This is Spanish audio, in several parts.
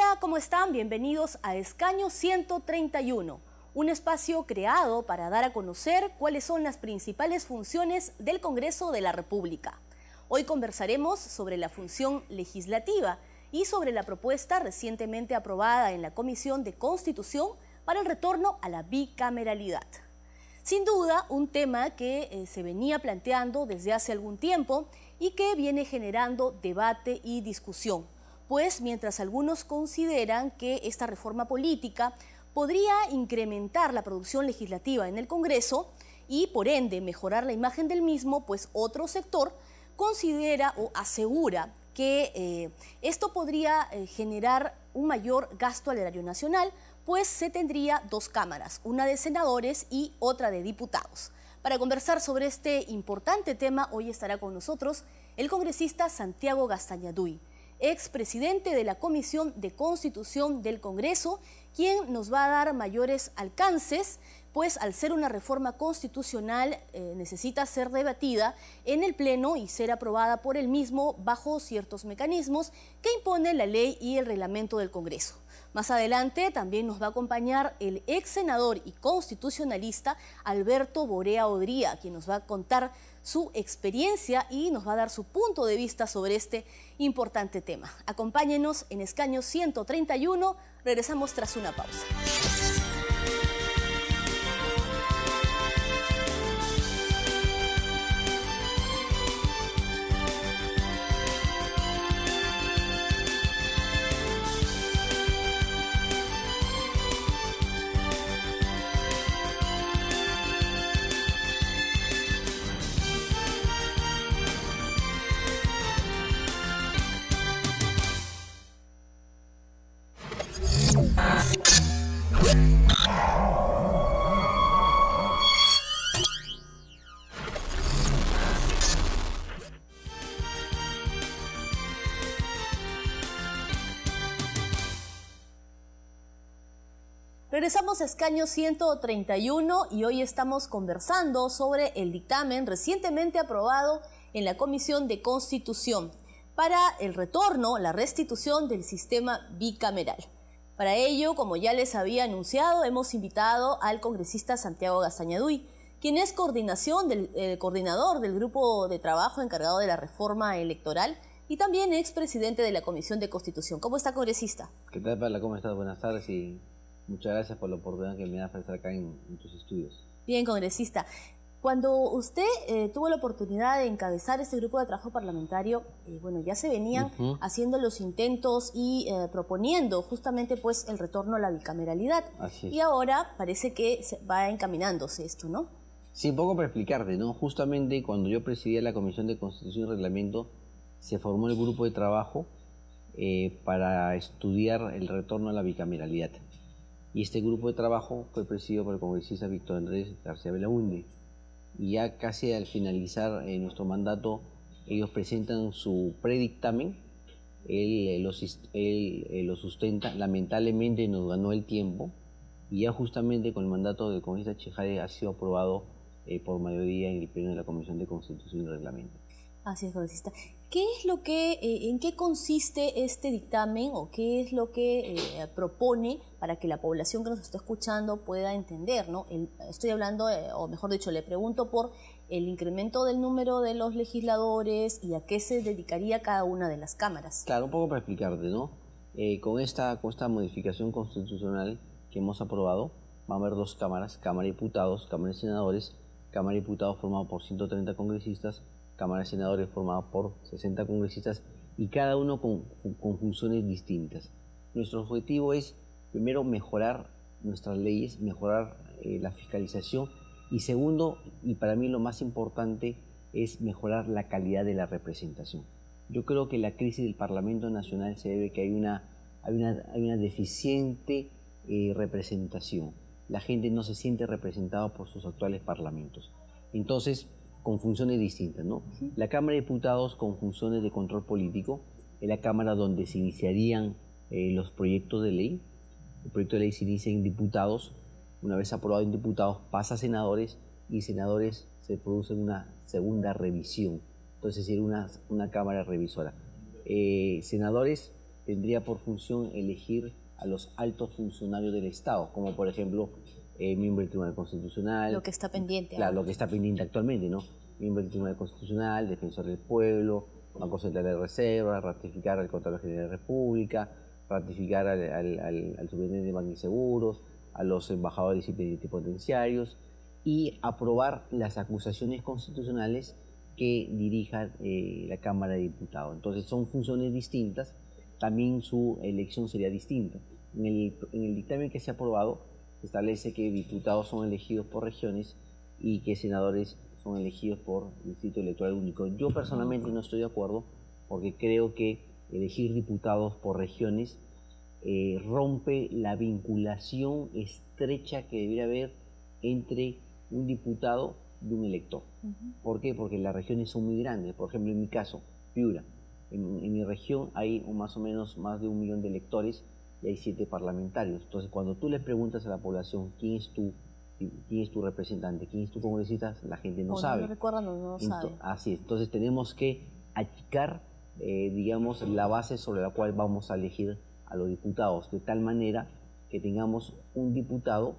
Hola, ¿cómo están? Bienvenidos a Escaño 131, un espacio creado para dar a conocer cuáles son las principales funciones del Congreso de la República. Hoy conversaremos sobre la función legislativa y sobre la propuesta recientemente aprobada en la Comisión de Constitución para el retorno a la bicameralidad. Sin duda, un tema que se venía planteando desde hace algún tiempo y que viene generando debate y discusión. Pues mientras algunos consideran que esta reforma política podría incrementar la producción legislativa en el Congreso y por ende mejorar la imagen del mismo, pues otro sector considera o asegura que esto podría generar un mayor gasto al erario nacional, pues se tendría dos cámaras, una de senadores y otra de diputados. Para conversar sobre este importante tema, hoy estará con nosotros el congresista Santiago Gastañaduy, expresidente de la Comisión de Constitución del Congreso, quien nos va a dar mayores alcances, pues al ser una reforma constitucional necesita ser debatida en el Pleno y ser aprobada por el mismo bajo ciertos mecanismos que impone la ley y el reglamento del Congreso. Más adelante también nos va a acompañar el ex senador y constitucionalista Alberto Borea Odría, quien nos va a contar su experiencia y nos va a dar su punto de vista sobre este importante tema. Acompáñenos en Escaño 131, regresamos tras una pausa. Regresamos a Escaño 131 y hoy estamos conversando sobre el dictamen recientemente aprobado en la Comisión de Constitución para el retorno, la restitución del sistema bicameral. Para ello, como ya les había anunciado, hemos invitado al congresista Santiago Gastañaduy, quien es coordinador del grupo de trabajo encargado de la reforma electoral y también expresidente de la Comisión de Constitución. ¿Cómo está, congresista? ¿Qué tal, Paula? ¿Cómo estás? Buenas tardes y muchas gracias por la oportunidad que me das para estar acá en tus estudios. Bien, congresista. Cuando usted tuvo la oportunidad de encabezar este grupo de trabajo parlamentario, bueno, ya se venían haciendo los intentos y proponiendo justamente pues el retorno a la bicameralidad. Así es. Y ahora parece que va encaminándose esto, ¿no? Sí, un poco para explicarte, ¿no? Justamente cuando yo presidía la Comisión de Constitución y Reglamento, se formó el grupo de trabajo para estudiar el retorno a la bicameralidad. Y este grupo de trabajo fue presidido por el congresista Víctor Andrés García Belaúnde. Y ya casi al finalizar nuestro mandato, ellos presentan su predictamen, él lo sustenta, lamentablemente nos ganó el tiempo, y ya justamente con el mandato del congresista Chejade ha sido aprobado por mayoría en el pleno de la Comisión de Constitución y Reglamento. Así es, congresista. ¿Qué es lo que, en qué consiste este dictamen o qué es lo que propone para que la población que nos está escuchando pueda entender, ¿no? Estoy hablando, o mejor dicho, le pregunto por el incremento del número de los legisladores y a qué se dedicaría cada una de las cámaras. Claro, un poco para explicarte, ¿no? Con esta modificación constitucional que hemos aprobado, va a haber dos cámaras, Cámara de Diputados, Cámara de Senadores. Cámara de Diputados formada por 130 congresistas, Cámara de Senadores formada por 60 congresistas y cada uno con funciones distintas. Nuestro objetivo es, primero, mejorar nuestras leyes, mejorar la fiscalización y segundo, y para mí lo más importante, es mejorar la calidad de la representación. Yo creo que la crisis del Parlamento Nacional se debe a que hay una deficiente representación. La gente no se siente representada por sus actuales parlamentos. Entonces, con funciones distintas, ¿no? La Cámara de Diputados con funciones de control político, es la Cámara donde se iniciarían los proyectos de ley. El proyecto de ley se inicia en diputados, una vez aprobado en diputados pasa a senadores y senadores se produce una segunda revisión. Entonces sería una Cámara revisora. Senadores tendría por función elegir a los altos funcionarios del Estado, como por ejemplo miembro del Tribunal Constitucional. Lo que está pendiente. Claro, lo que está pendiente actualmente, ¿no? Miembro del Tribunal Constitucional, Defensor del Pueblo, Banco Central de Reserva, ratificar al Contralor General de la República, ratificar al Superintendente de Bancos y Seguros, a los embajadores y plenipotenciarios, y aprobar las acusaciones constitucionales que dirija la Cámara de Diputados. Entonces son funciones distintas, también su elección sería distinta. En el dictamen que se ha aprobado se establece que diputados son elegidos por regiones y que senadores son elegidos por distrito electoral único. Yo personalmente no estoy de acuerdo porque creo que elegir diputados por regiones rompe la vinculación estrecha que debería haber entre un diputado y un elector. ¿Por qué? Porque las regiones son muy grandes. Por ejemplo, en mi caso, Piura. En mi región hay más o menos más de 1 millón de electores y hay 7 parlamentarios. Entonces, cuando tú le preguntas a la población quién es tu representante, quién es tu congresista, la gente no sabe. No recuerdan o no sabe. Así es. Entonces, tenemos que achicar, digamos, la base sobre la cual vamos a elegir a los diputados, de tal manera que tengamos un diputado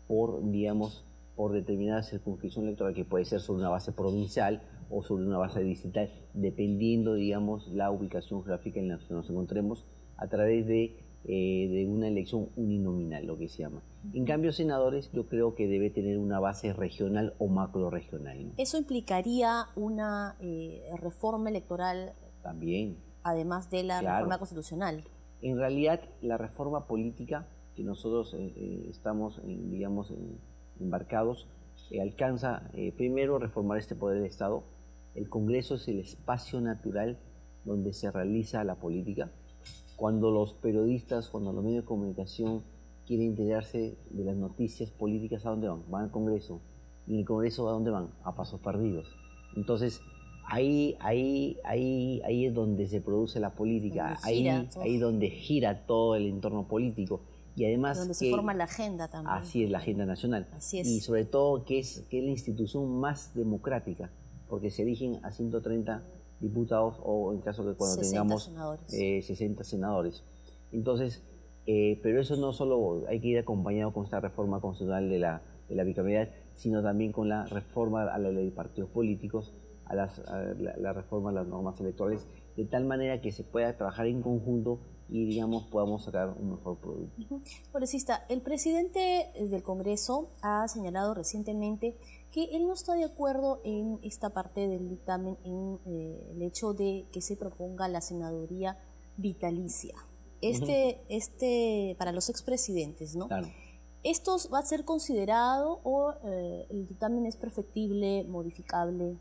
por, digamos, por determinada circunscripción electoral, que puede ser sobre una base provincial o sobre una base distrital, dependiendo, digamos, la ubicación geográfica en la que nos encontremos, a través de una elección uninominal, lo que se llama. En cambio, senadores, yo creo que debe tener una base regional o macro-regional, ¿no? ¿Eso implicaría una reforma electoral? También. Además de la reforma constitucional. En realidad, la reforma política que nosotros estamos, digamos, embarcados, alcanza primero reformar este poder del Estado. El Congreso es el espacio natural donde se realiza la política. Cuando los periodistas, cuando los medios de comunicación quieren enterarse de las noticias políticas, ¿a dónde van? Van al Congreso. ¿Y en el Congreso a dónde van? A pasos perdidos. Entonces, ahí es donde se produce la política, ahí donde gira todo el entorno político. Y además donde se forma la agenda también. Así es, la agenda nacional. Así es. Y sobre todo que es la institución más democrática, porque se eligen a 130 diputados o en caso que cuando tengamos 60 senadores. Entonces, pero eso no solo hay que ir acompañado con esta reforma constitucional de la bicameralidad, sino también con la reforma a la ley de partidos políticos, a la reforma a las normas electorales, de tal manera que se pueda trabajar en conjunto y, digamos, podamos sacar un mejor producto. Congresista, el presidente del Congreso ha señalado recientemente que él no está de acuerdo en esta parte del dictamen, en el hecho de que se proponga la senaduría vitalicia. Para los expresidentes, ¿no? Claro. ¿Esto va a ser considerado o el dictamen es perfectible, modificable?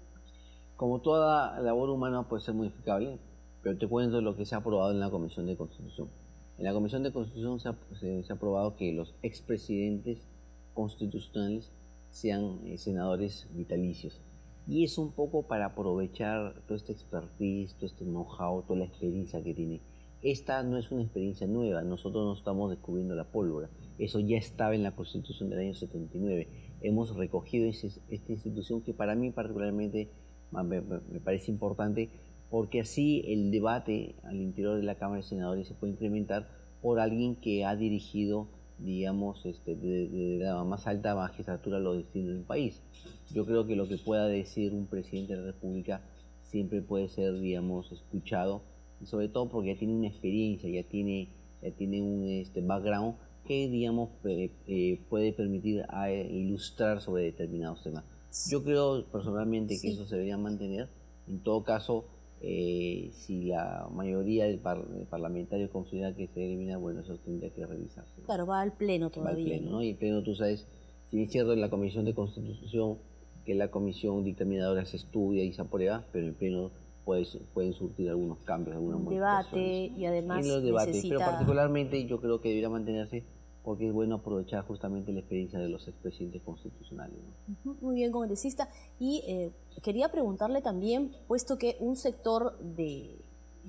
Como toda labor humana puede ser modificable, pero te cuento lo que se ha aprobado en la Comisión de Constitución. En la Comisión de Constitución se ha aprobado que los expresidentes constitucionales sean senadores vitalicios. Y es un poco para aprovechar toda esta expertise, todo este know-how, toda la experiencia que tiene. Esta no es una experiencia nueva, nosotros no estamos descubriendo la pólvora. Eso ya estaba en la Constitución del año 79. Hemos recogido esta institución que para mí particularmente me parece importante, porque así el debate al interior de la Cámara de Senadores se puede incrementar por alguien que ha dirigido, digamos, de la más alta magistratura los destinos del país. Yo creo que lo que pueda decir un presidente de la República siempre puede ser, digamos, escuchado, y sobre todo porque ya tiene una experiencia, ya tiene un background que, digamos, puede permitir ilustrar sobre determinados temas. Yo creo personalmente que eso se debería mantener. En todo caso, si la mayoría del parlamentario considera que se elimina, bueno, eso tendría que revisarse. Claro, va al Pleno todavía. Va al Pleno, ¿no? Y el Pleno, tú sabes, si bien es cierto en la Comisión de Constitución, que la Comisión dictaminadora se estudia y se aprueba, pero el Pleno pueden surtir algunos cambios, algunas modificaciones. Debate y además en los debates, necesita... pero particularmente yo creo que debería mantenerse porque es bueno aprovechar justamente la experiencia de los expresidentes constitucionales, ¿no? Muy bien, congresista. Y quería preguntarle también, puesto que un sector de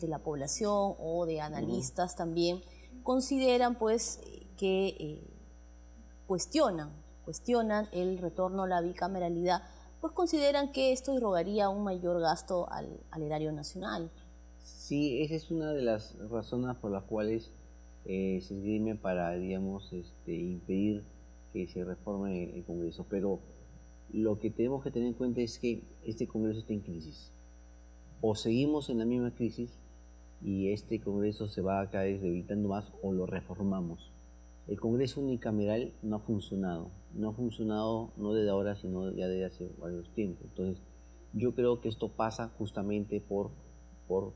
la población o de analistas también consideran pues que cuestionan el retorno a la bicameralidad, pues consideran que esto irrogaría un mayor gasto al erario nacional. Sí, esa es una de las razones por las cuales se esgrime para, digamos, impedir que se reforme el Congreso. Pero lo que tenemos que tener en cuenta es que este Congreso está en crisis. O seguimos en la misma crisis y este Congreso se va a caer debilitando más, o lo reformamos. El Congreso unicameral no ha funcionado no desde ahora, sino ya desde hace varios tiempos. Entonces, yo creo que esto pasa justamente por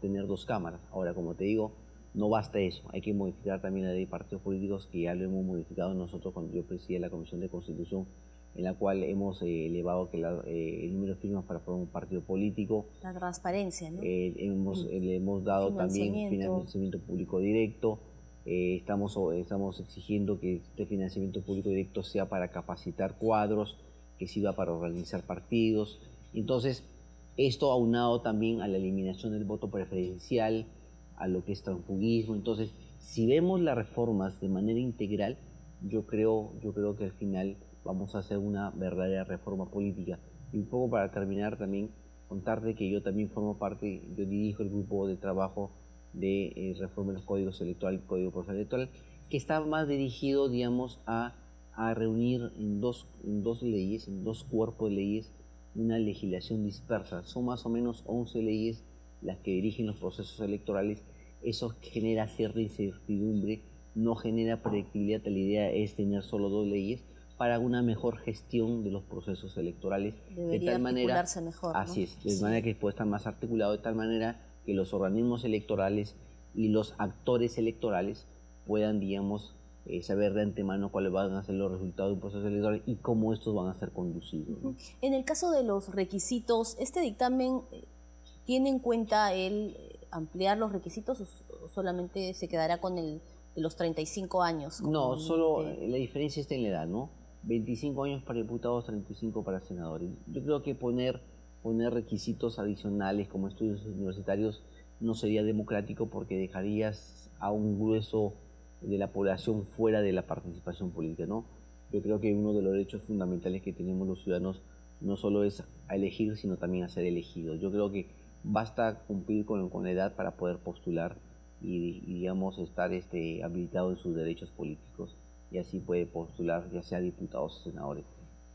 tener dos cámaras. Ahora, como te digo, no basta eso, hay que modificar también la ley de partidos políticos, que ya lo hemos modificado nosotros cuando yo presidía la Comisión de Constitución, en la cual hemos elevado que el número de firmas para formar un partido político. La transparencia, ¿no? Le hemos dado también financiamiento público directo. Estamos exigiendo que este financiamiento público directo sea para capacitar cuadros, que sirva para organizar partidos. Entonces, esto aunado también a la eliminación del voto preferencial, a lo que es transfugismo. Entonces, si vemos las reformas de manera integral, yo creo que al final vamos a hacer una verdadera reforma política. Y un poco para terminar también, contarte que yo también formo parte, yo dirijo el grupo de trabajo de reforma de los códigos electorales, código procesal electoral, que está más dirigido, digamos, a reunir en dos leyes, en dos cuerpos de leyes, una legislación dispersa. Son más o menos 11 leyes las que dirigen los procesos electorales. Eso genera cierta incertidumbre, no genera predictibilidad. La idea es tener solo 2 leyes para una mejor gestión de los procesos electorales. Debería de tal manera, mejor, ¿no? Así es, de manera que pueda estar más articulado, de tal manera que los organismos electorales y los actores electorales puedan, digamos, saber de antemano cuáles van a ser los resultados de un proceso electoral y cómo estos van a ser conducidos, ¿no? En el caso de los requisitos, ¿este dictamen tiene en cuenta el ampliar los requisitos o solamente se quedará con el de los 35 años? No, solo la diferencia está en la edad, ¿no? 25 años para diputados, 35 para senadores. Yo creo que poner requisitos adicionales como estudios universitarios no sería democrático, porque dejarías a un grueso de la población fuera de la participación política, ¿no? Yo creo que uno de los derechos fundamentales que tenemos los ciudadanos no solo es a elegir, sino también a ser elegidos. Yo creo que basta cumplir con la edad para poder postular y digamos, estar habilitado en sus derechos políticos, y así puede postular ya sea diputados o senadores.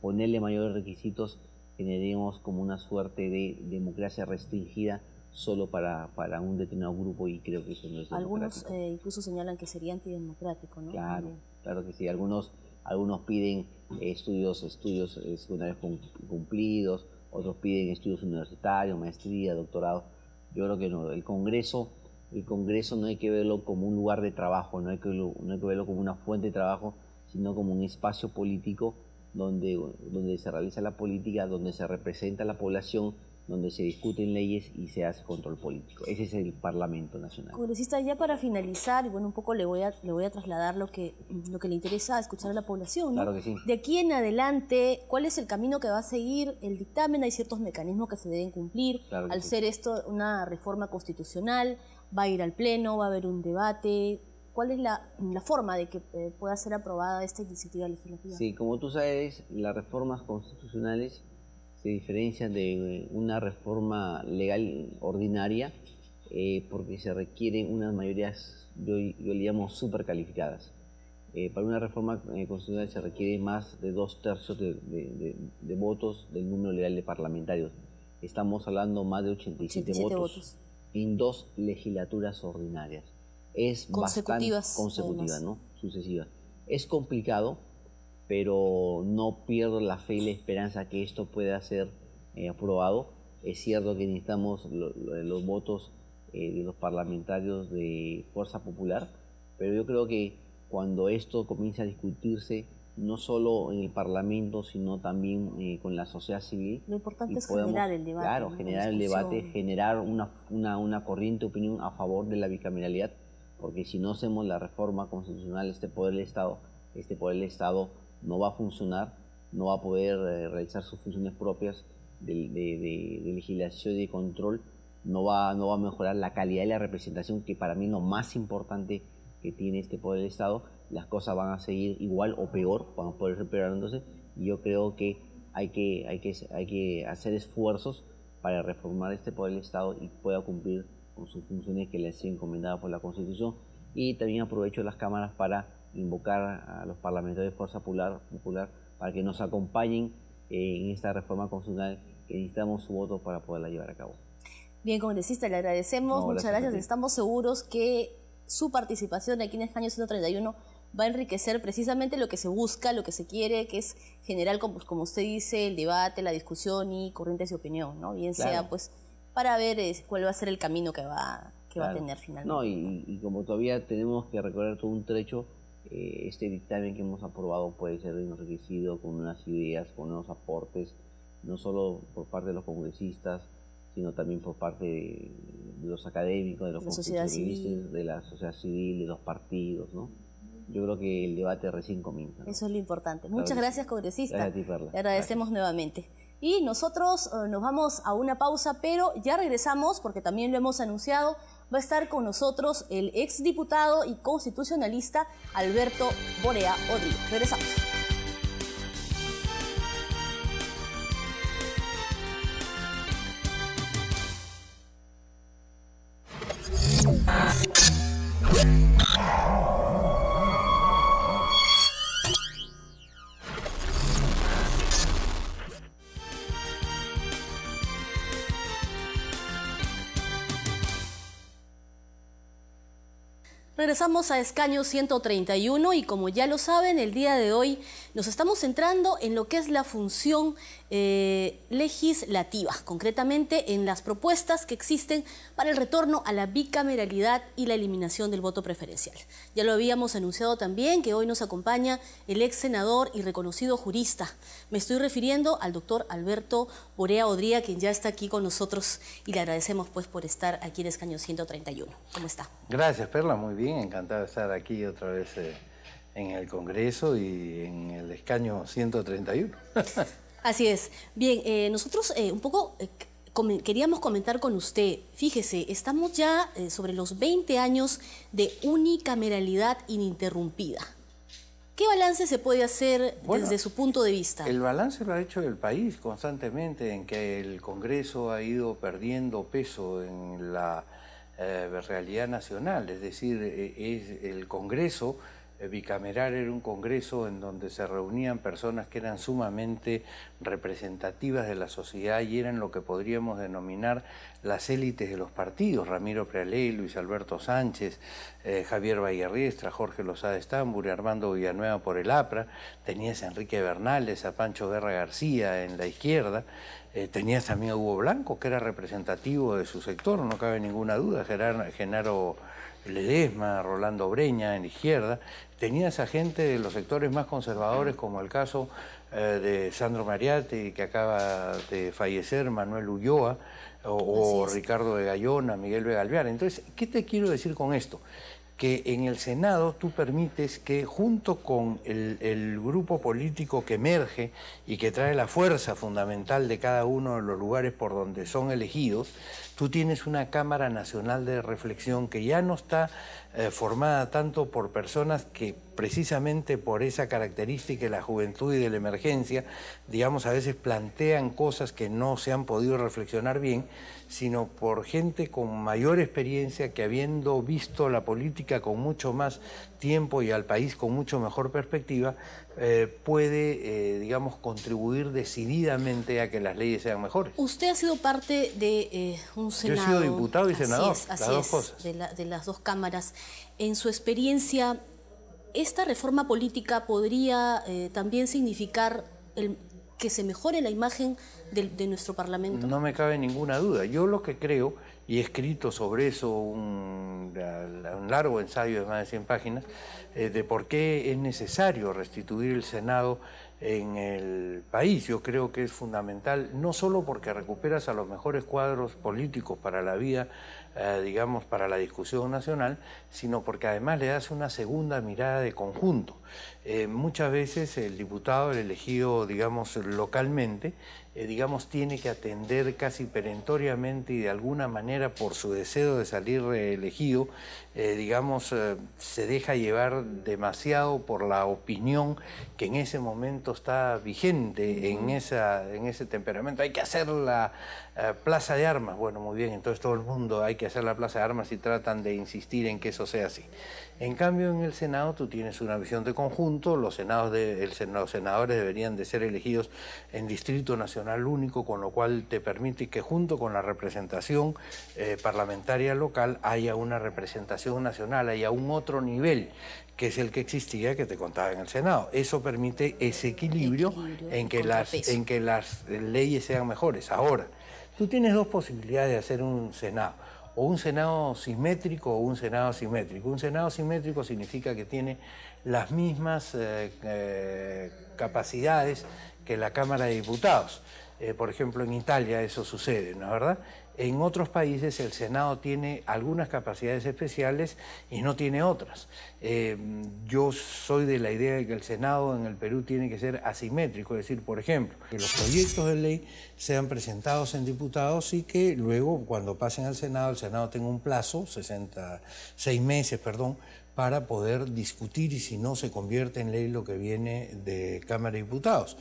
Ponerle mayores requisitos generaríamos como una suerte de democracia restringida solo para un determinado grupo, y creo que eso no es democrático. Algunos incluso señalan que sería antidemocrático, ¿no? Claro, claro que sí. Algunos piden estudios secundarios cumplidos, otros piden estudios universitarios, maestría, doctorado. Yo creo que no. El Congreso no hay que verlo como un lugar de trabajo, no hay que verlo como una fuente de trabajo, sino como un espacio político donde se realiza la política, donde se representa a la población, donde se discuten leyes y se hace control político. Ese es el Parlamento Nacional. Congresista, ya para finalizar, y bueno, un poco le voy a trasladar lo que le interesa escuchar a la población, ¿no? Claro que sí. De aquí en adelante, ¿cuál es el camino que va a seguir el dictamen? Hay ciertos mecanismos que se deben cumplir. Claro que al sí. ser esto una reforma constitucional, va a ir al Pleno, va a haber un debate. ¿Cuál es la forma de que pueda ser aprobada esta iniciativa legislativa? Sí, como tú sabes, las reformas constitucionales se diferencian de una reforma legal ordinaria porque se requieren unas mayorías, yo le llamo supercalificadas. Para una reforma constitucional se requiere más de 2/3 de votos del número legal de parlamentarios. Estamos hablando más de 87 votos en 2 legislaturas ordinarias. Es consecutivas, bastante consecutiva, ¿no? Sucesiva. Es complicado, pero no pierdo la fe y la esperanza que esto pueda ser aprobado. Es cierto que necesitamos los votos de los parlamentarios de Fuerza Popular, pero yo creo que cuando esto comience a discutirse, no solo en el Parlamento, sino también con la sociedad civil. Lo importante es generar el debate. Claro, ¿no? generar el debate, generar una corriente de opinión a favor de la bicameralidad, porque si no hacemos la reforma constitucional, este poder del Estado no va a funcionar, no va a poder realizar sus funciones propias de legislación y de control, no va a mejorar la calidad de la representación, que para mí es lo más importante que tiene este poder del Estado. Las cosas van a seguir igual o peor, van a poder empeorar. Entonces, yo creo que hay que hacer esfuerzos para reformar este poder del Estado y pueda cumplir con sus funciones que le han sido encomendadas por la Constitución. Y también aprovecho las cámaras para invocar a los parlamentarios de Fuerza Popular para que nos acompañen en esta reforma constitucional, que necesitamos su voto para poderla llevar a cabo. Bien, congresista, le agradecemos, muchas gracias. Estamos seguros que su participación aquí en Escaño 131 va a enriquecer precisamente lo que se busca, lo que se quiere, que es generar, como usted dice, el debate, la discusión y corrientes de opinión, ¿no? Bien claro. Sea pues para ver cuál va a ser el camino que va a tener finalmente. No, y como todavía tenemos que recorrer todo un trecho, este dictamen que hemos aprobado puede ser enriquecido con nuevas ideas, con nuevos aportes, no solo por parte de los congresistas, sino también por parte de los académicos, de los constitucionalistas, de la sociedad civil, de los partidos, ¿no? Yo creo que el debate recién comienza, ¿no? Eso es lo importante. Muchas gracias, congresista. Gracias a ti, Perla. Le agradecemos nuevamente. Y nosotros nos vamos a una pausa, pero ya regresamos, porque también lo hemos anunciado. Va a estar con nosotros el exdiputado y constitucionalista Alberto Borea Odrío. Regresamos. Regresamos a Escaño 131 y como ya lo saben, el día de hoy nos estamos centrando en lo que es la función legislativa, concretamente en las propuestas que existen para el retorno a la bicameralidad y la eliminación del voto preferencial. Ya lo habíamos anunciado también que hoy nos acompaña el ex senador y reconocido jurista. Me estoy refiriendo al doctor Alberto Borea Odría, quien ya está aquí con nosotros y le agradecemos pues por estar aquí en Escaño 131. ¿Cómo está? Gracias, Perla, muy bien, encantado de estar aquí otra vez en el Congreso y en el Escaño 131. Así es. Bien, nosotros un poco queríamos comentar con usted. Fíjese, estamos ya sobre los 20 años de unicameralidad ininterrumpida. ¿Qué balance se puede hacer desde su punto de vista? El balance lo ha hecho el país constantemente, en que el Congreso ha ido perdiendo peso en la realidad nacional. Es decir, el Congreso bicameral era un congreso en donde se reunían personas que eran sumamente representativas de la sociedad y eran lo que podríamos denominar las élites de los partidos: Ramiro Prealey, Luis Alberto Sánchez, Javier Vallerriestra, Jorge Lozada Estambur, Armando Villanueva por el APRA, tenías a Enrique Bernales, a Pancho Guerra García en la izquierda, tenías también a Hugo Blanco, que era representativo de su sector, no cabe ninguna duda, Genaro Ledesma, Rolando Breña en la izquierda, tenías a gente de los sectores más conservadores, como el caso de Sandro Mariatti, que acaba de fallecer, Manuel Ulloa, o Ricardo de Gayona, Miguel Vega Alvear. Entonces, ¿qué te quiero decir con esto? Que en el Senado tú permites que junto con el grupo político que emerge y que trae la fuerza fundamental de cada uno de los lugares por donde son elegidos, tú tienes una Cámara Nacional de Reflexión que ya no está formada tanto por personas que precisamente por esa característica de la juventud y de la emergencia, digamos, a veces plantean cosas que no se han podido reflexionar bien, sino por gente con mayor experiencia que, habiendo visto la política con mucho más tiempo y al país con mucho mejor perspectiva, puede, digamos, contribuir decididamente a que las leyes sean mejores. Usted ha sido parte de un Senado. Yo he sido diputado y senador, las dos cosas. De las dos cámaras. En su experiencia, ¿esta reforma política podría también significar que se mejore la imagen de nuestro Parlamento? No me cabe ninguna duda. Yo lo que creo, y he escrito sobre eso un largo ensayo de más de 100 páginas, de por qué es necesario restituir el Senado en el país. Yo creo que es fundamental, no solo porque recuperas a los mejores cuadros políticos para la vida, digamos, para la discusión nacional, sino porque además le das una segunda mirada de conjunto. Muchas veces el diputado, el elegido, digamos, localmente, digamos, tiene que atender casi perentoriamente y de alguna manera, por su deseo de salir reelegido, digamos, se deja llevar demasiado por la opinión que en ese momento temperamento está vigente, en ese temperamento. Hay que hacer la plaza de armas. Bueno, muy bien, entonces todo el mundo hay que hacer la plaza de armas y tratan de insistir en que eso sea así. En cambio, en el Senado tú tienes una visión de conjunto, los senadores deberían de ser elegidos en Distrito Nacional Único, con lo cual te permite que junto con la representación parlamentaria local haya una representación nacional, haya un otro nivel, que es el que existía, que te contaba en el Senado. Eso permite ese equilibrio en que las leyes sean mejores. Ahora, tú tienes dos posibilidades de hacer un Senado, o un Senado simétrico o un Senado asimétrico. Un Senado simétrico significa que tiene las mismas capacidades que la Cámara de Diputados. Por ejemplo, en Italia eso sucede, ¿no es verdad? En otros países el Senado tiene algunas capacidades especiales y no tiene otras. Yo soy de la idea de que el Senado en el Perú tiene que ser asimétrico, es decir, por ejemplo, que los proyectos de ley sean presentados en diputados y que luego, cuando pasen al Senado, el Senado tenga un plazo, 6 meses, para poder discutir y si no se convierte en ley lo que viene de Cámara de Diputados.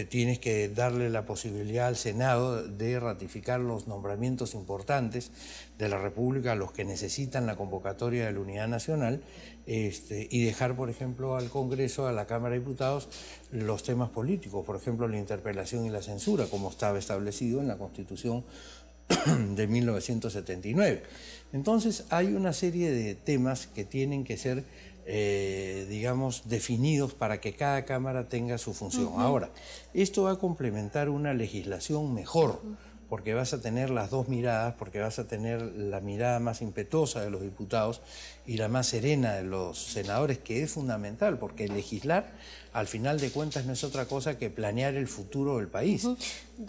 Tienes que darle la posibilidad al Senado de ratificar los nombramientos importantes de la República, los que necesitan la convocatoria de la Unidad Nacional, y dejar, por ejemplo, al Congreso, a la Cámara de Diputados, los temas políticos, por ejemplo, la interpelación y la censura, como estaba establecido en la Constitución de 1979. Entonces hay una serie de temas que tienen que ser, digamos, definidos para que cada Cámara tenga su función. Ahora, esto va a complementar una legislación mejor, porque vas a tener las dos miradas, porque vas a tener la mirada más impetuosa de los diputados y la más serena de los senadores, que es fundamental, porque legislar, al final de cuentas, no es otra cosa que planear el futuro del país.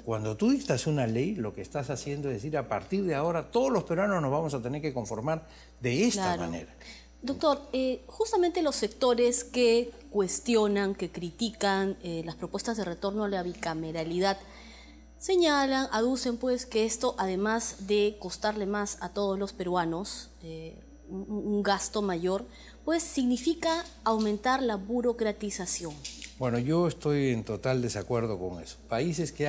Cuando tú dictas una ley, lo que estás haciendo es decir, a partir de ahora, todos los peruanos nos vamos a tener que conformar de esta manera. Doctor, justamente los sectores que cuestionan, que critican las propuestas de retorno a la bicameralidad, señalan, aducen pues que esto, además de costarle más a todos los peruanos, un gasto mayor, pues significa aumentar la burocratización. Bueno, yo estoy en total desacuerdo con eso. Países que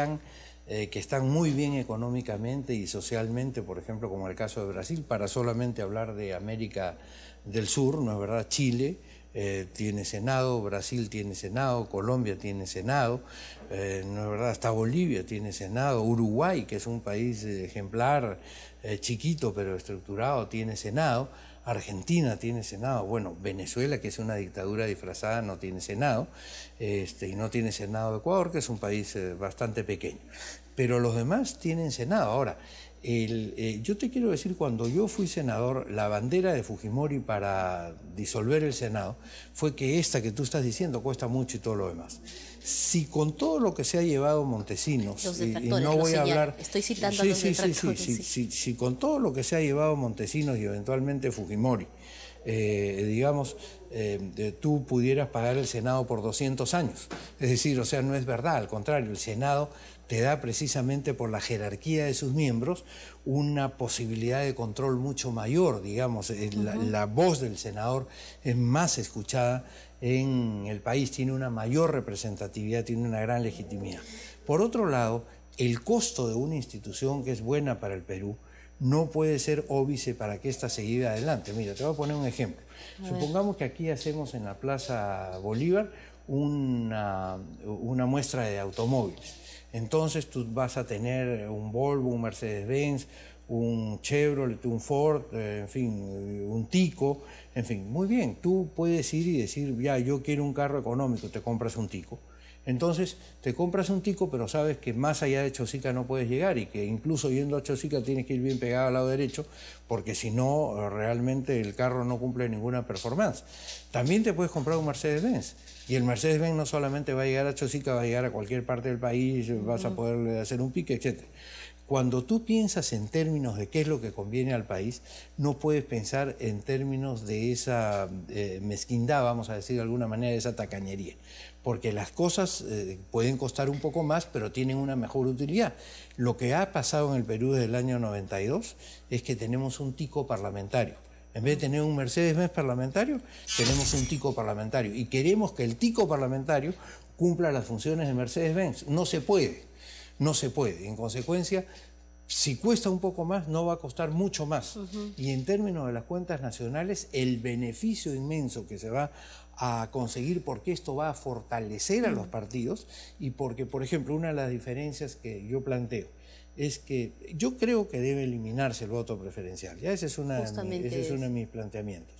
están muy bien económicamente y socialmente, por ejemplo, como el caso de Brasil, para solamente hablar de América del Sur, ¿no es verdad? Chile tiene Senado, Brasil tiene Senado, Colombia tiene Senado, ¿no es verdad? Hasta Bolivia tiene Senado, Uruguay, que es un país ejemplar, chiquito pero estructurado, tiene Senado, Argentina tiene Senado, bueno, Venezuela, que es una dictadura disfrazada, no tiene Senado, y no tiene Senado de Ecuador, que es un país bastante pequeño. Pero los demás tienen Senado. Ahora, yo te quiero decir, cuando yo fui senador, la bandera de Fujimori para disolver el Senado fue que esta que tú estás diciendo cuesta mucho y todo lo demás. Si con todo lo que se ha llevado Montesinos, y no voy a hablar... Estoy citando a los detractores. Si con todo lo que se ha llevado Montesinos y eventualmente Fujimori, digamos, tú pudieras pagar el Senado por 200 años. Es decir, o sea, no es verdad, al contrario, el Senado te da precisamente por la jerarquía de sus miembros una posibilidad de control mucho mayor, digamos, la voz del senador es más escuchada en el país, tiene una mayor representatividad, tiene una gran legitimidad. Por otro lado, el costo de una institución que es buena para el Perú no puede ser óbice para que ésta se lleve adelante. Mira, te voy a poner un ejemplo. Supongamos que aquí hacemos en la Plaza Bolívar una muestra de automóviles. Entonces tú vas a tener un Volvo, un Mercedes-Benz, un Chevrolet, un Ford, en fin, un Tico, en fin. Muy bien, tú puedes ir y decir, ya, yo quiero un carro económico, te compras un Tico. Entonces te compras un Tico, pero sabes que más allá de Chosica no puedes llegar y que incluso yendo a Chosica tienes que ir bien pegado al lado derecho, porque si no, realmente el carro no cumple ninguna performance. También te puedes comprar un Mercedes-Benz, y el Mercedes-Benz no solamente va a llegar a Chosica, va a llegar a cualquier parte del país, vas a poder hacer un pique, etc. Cuando tú piensas en términos de qué es lo que conviene al país, no puedes pensar en términos de esa mezquindad, vamos a decir de alguna manera, de esa tacañería. Porque las cosas pueden costar un poco más, pero tienen una mejor utilidad. Lo que ha pasado en el Perú desde el año 92 es que tenemos un tico parlamentario. En vez de tener un Mercedes-Benz parlamentario, tenemos un tico parlamentario. Y queremos que el tico parlamentario cumpla las funciones de Mercedes-Benz. No se puede, no se puede. En consecuencia, si cuesta un poco más, no va a costar mucho más. Y en términos de las cuentas nacionales, el beneficio inmenso que se va a conseguir, porque esto va a fortalecer a los partidos y porque, por ejemplo, una de las diferencias que yo planteo es que yo creo que debe eliminarse el voto preferencial. Ya ese es uno de mis planteamientos.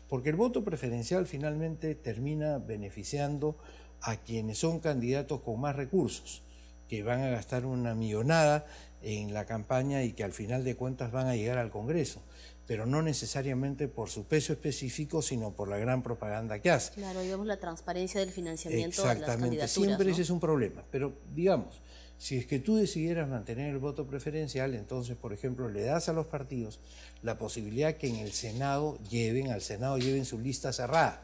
Porque el voto preferencial finalmente termina beneficiando a quienes son candidatos con más recursos, que van a gastar una millonada en la campaña y que al final de cuentas van a llegar al Congreso, pero no necesariamente por su peso específico, sino por la gran propaganda que hace. Claro, digamos la transparencia del financiamiento de las candidaturas. Exactamente, siempre ese es un problema, pero digamos, si es que tú decidieras mantener el voto preferencial, entonces, por ejemplo, le das a los partidos la posibilidad que en el Senado lleven su lista cerrada,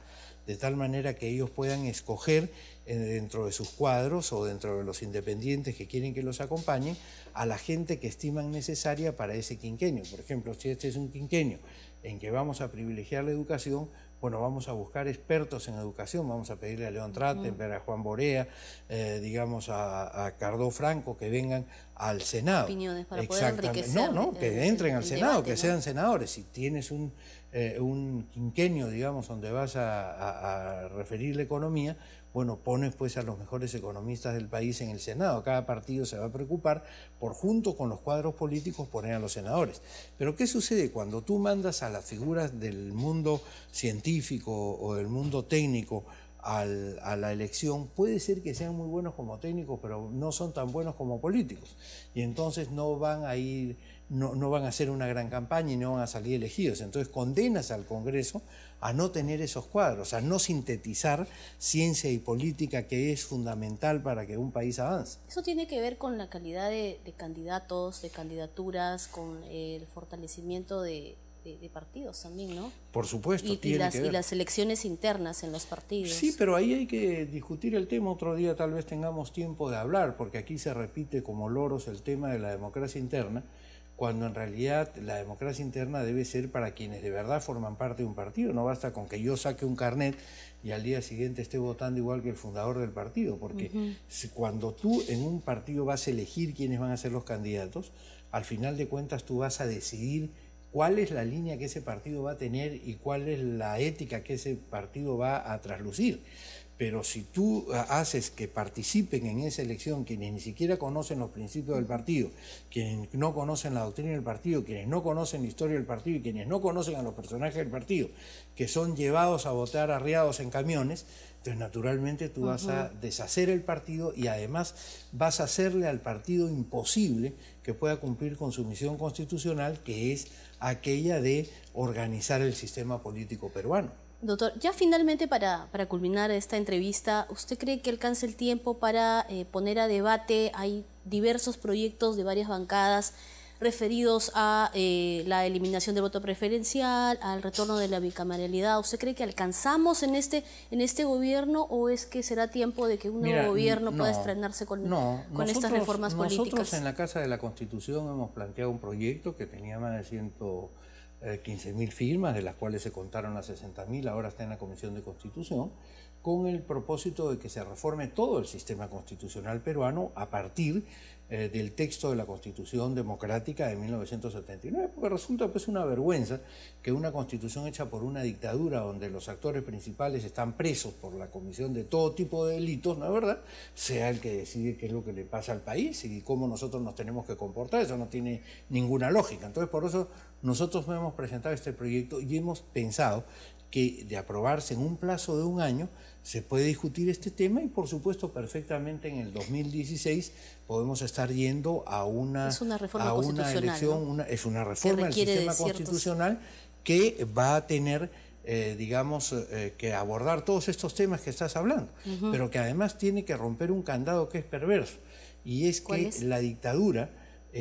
de tal manera que ellos puedan escoger dentro de sus cuadros o dentro de los independientes que quieren que los acompañen a la gente que estiman necesaria para ese quinquenio. Por ejemplo, si este es un quinquenio en que vamos a privilegiar la educación, bueno, vamos a buscar expertos en educación, vamos a pedirle a León Trattenberg, a Juan Borea, digamos a Cardó Franco, que vengan al Senado. Opiniones para poder enriquecer. Que entren al Senado, debate, que sean senadores. Si tienes un quinquenio, digamos, donde vas a referir la economía, bueno, pones pues a los mejores economistas del país en el Senado. Cada partido se va a preocupar por, junto con los cuadros políticos, poner a los senadores. Pero ¿qué sucede cuando tú mandas a las figuras del mundo científico o del mundo técnico a la elección? Puede ser que sean muy buenos como técnicos, pero no son tan buenos como políticos. Y entonces no van a ir, no van a hacer una gran campaña y no van a salir elegidos. Entonces condenas al Congreso a no tener esos cuadros, a no sintetizar ciencia y política, que es fundamental para que un país avance. Eso tiene que ver con la calidad de candidatos, de candidaturas, con el fortalecimiento de partidos también, ¿no? Por supuesto, y las elecciones internas en los partidos. Sí, pero ahí hay que discutir el tema. Otro día tal vez tengamos tiempo de hablar, porque aquí se repite como loros el tema de la democracia interna, cuando en realidad la democracia interna debe ser para quienes de verdad forman parte de un partido. No basta con que yo saque un carnet y al día siguiente esté votando igual que el fundador del partido, porque cuando tú en un partido vas a elegir quiénes van a ser los candidatos, al final de cuentas tú vas a decidir cuál es la línea que ese partido va a tener y cuál es la ética que ese partido va a traslucir. Pero si tú haces que participen en esa elección quienes ni siquiera conocen los principios del partido, quienes no conocen la doctrina del partido, quienes no conocen la historia del partido y quienes no conocen a los personajes del partido, que son llevados a votar arriados en camiones, entonces naturalmente tú vas a deshacer el partido y además vas a hacerle al partido imposible que pueda cumplir con su misión constitucional, que es aquella de organizar el sistema político peruano. Doctor, ya finalmente para culminar esta entrevista, ¿usted cree que alcance el tiempo para poner a debate? Hay diversos proyectos de varias bancadas referidos a la eliminación del voto preferencial, al retorno de la bicameralidad. ¿Usted cree que alcanzamos en este gobierno o es que será tiempo de que un nuevo gobierno pueda estrenarse con estas reformas políticas? Nosotros en la Casa de la Constitución hemos planteado un proyecto que tenía más de 115.000 firmas, de las cuales se contaron las 60.000, ahora está en la Comisión de Constitución, con el propósito de que se reforme todo el sistema constitucional peruano a partir del texto de la Constitución Democrática de 1979, porque resulta pues una vergüenza que una constitución hecha por una dictadura donde los actores principales están presos por la comisión de todo tipo de delitos, ¿no es verdad?, sea el que decide qué es lo que le pasa al país y cómo nosotros nos tenemos que comportar. Eso no tiene ninguna lógica. Entonces, por eso nosotros hemos presentado este proyecto y hemos pensado que de aprobarse en un plazo de un año se puede discutir este tema y por supuesto perfectamente en el 2016 podemos estar yendo a una elección, ¿no? Es una reforma del sistema constitucional que va a tener que abordar todos estos temas que estás hablando, pero que además tiene que romper un candado que es perverso, y es que la dictadura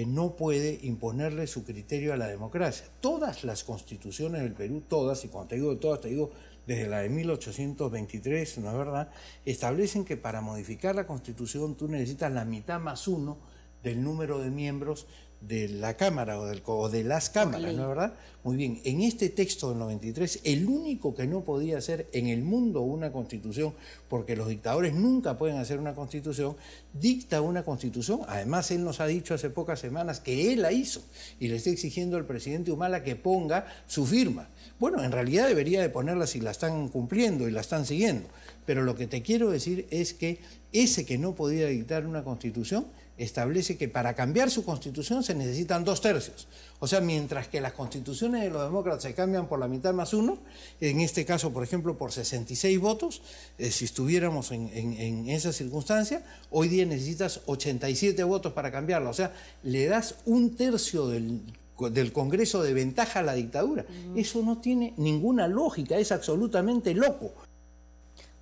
no puede imponerle su criterio a la democracia. Todas las constituciones del Perú, todas, y cuando te digo todas, te digo desde la de 1823, ¿no es verdad?, establecen que para modificar la Constitución tú necesitas la mitad más uno del número de miembros de la Cámara o de las cámaras, ¿no es verdad? Muy bien, en este texto del 93, el único que no podía hacer en el mundo una constitución, porque los dictadores nunca pueden hacer una constitución, dicta una constitución. Además, él nos ha dicho hace pocas semanas que él la hizo y le está exigiendo al presidente Humala que ponga su firma. Bueno, en realidad debería de ponerla si la están cumpliendo y la están siguiendo, pero lo que te quiero decir es que ese que no podía dictar una constitución establece que para cambiar su constitución se necesitan 2/3. O sea, mientras que las constituciones de los demócratas se cambian por la mitad más uno, en este caso, por ejemplo, por 66 votos, si estuviéramos en esa circunstancia, hoy día necesitas 87 votos para cambiarla. O sea, le das 1/3 del Congreso de ventaja a la dictadura. Eso no tiene ninguna lógica, es absolutamente loco.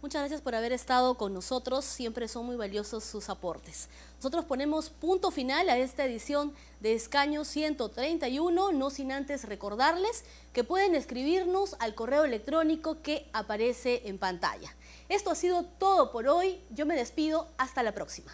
Muchas gracias por haber estado con nosotros, siempre son muy valiosos sus aportes. Nosotros ponemos punto final a esta edición de Escaño 131, no sin antes recordarles que pueden escribirnos al correo electrónico que aparece en pantalla. Esto ha sido todo por hoy, yo me despido, hasta la próxima.